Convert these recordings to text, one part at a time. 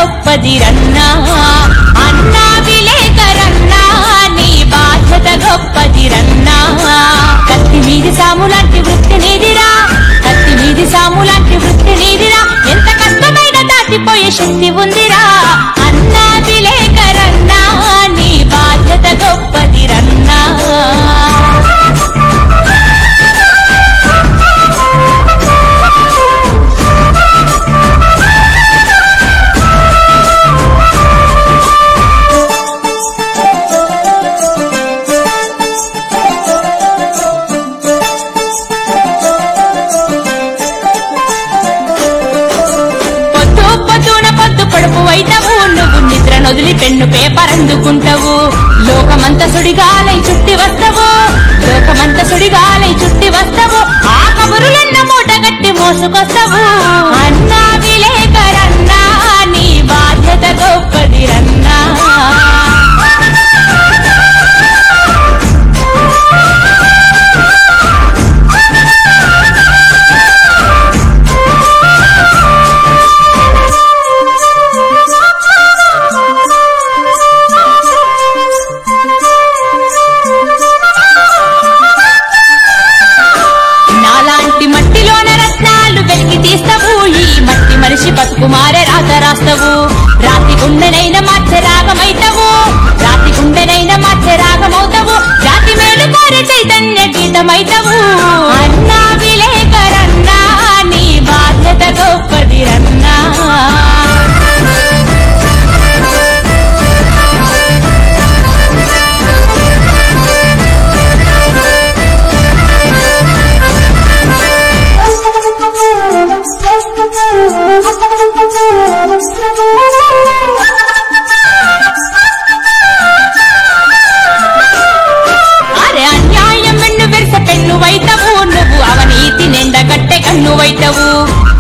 గొప్పదిరన్నా అన్నా విలేకరన్నా నీ బాధ్యత గొప్పదిరన్నా కత్తి మీది సాములాంటి వృత్తి నీదిరా కత్తి మీది సాములాంటి వృత్తి నీదిరా ఎంత కష్టమైన దాటిపోయే శక్తి ఉందిరా అన్నా విలేకరన్నా నీ బాధ్యత గొప్పదిరన్నా నువ్వు నిద్ర నొదిలి పెన్ను పేపర్ అందుకుంటావు లోకమంత సుడిగాలై చుట్టి వస్తావు లోకమంత సుడిగాలై చుట్టి వస్తావు ఆ కబురులన్న మూట గట్టి మోసుకొస్తావు అన్నా విలేకరన్నా నీ బాధ్యత గొప్పదిరన్నా మనిషి బతుకు మారే రాత రాస్తావు రాతి గుండెనైనా మార్చే రాగమైతావు రాతి గుండెనైనా మార్చే రాగమవుతావు జాతి మేలు కోరే చైతన్య గీతమైతావు అన్నా విలేకరన్నా నీ బాధ్యత గొప్పదిరన్నా అరే అన్యాయం వెన్ను వెరిసే పెన్నువైతావు నువ్వు అవినీతి నిండగట్టే కన్నువైతావు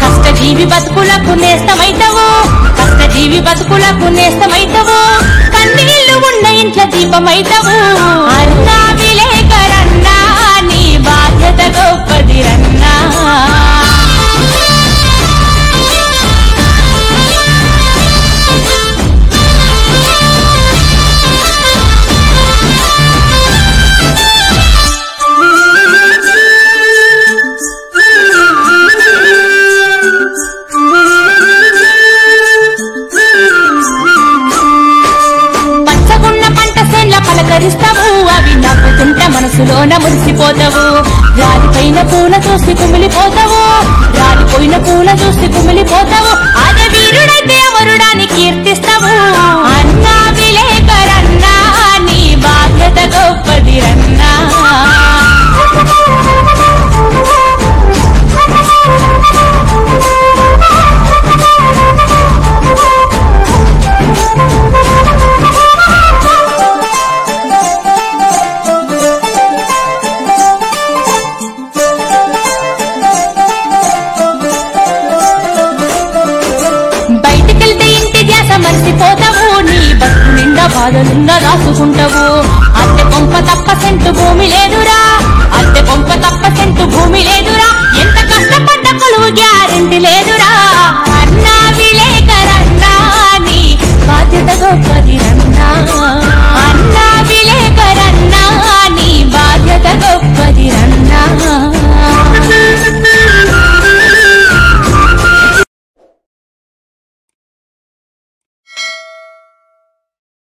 కష్టజీవి బతుకులకు నేస్తమైతావు కష్టజీవి బతుకులకు నేస్తమైతావు కన్నీళ్లు ఉన్న ఇంట్లో దీపమైతావు అన్నా విలేకరన్నా నీ బాధ్యత గొప్పదిరన్నా పలకరిస్తావు అవి నవ్వుతుంటే మనసులోన మురిసిపోతావు రాలిపోయిన పూల చూసి కుమిలిపోతావు రాలిపోయిన పూల చూసి కుమిలిపోతావు అదే వీరుడైతే అమరుడాన్ని కీర్తిస్తావు అన్నా విలేకరన్నా నీ బాధ్యత గొప్పదిరన్నా మర్చిపోతావు నీ బతుకు నిండా బాధలుండా రాసుకుంటావు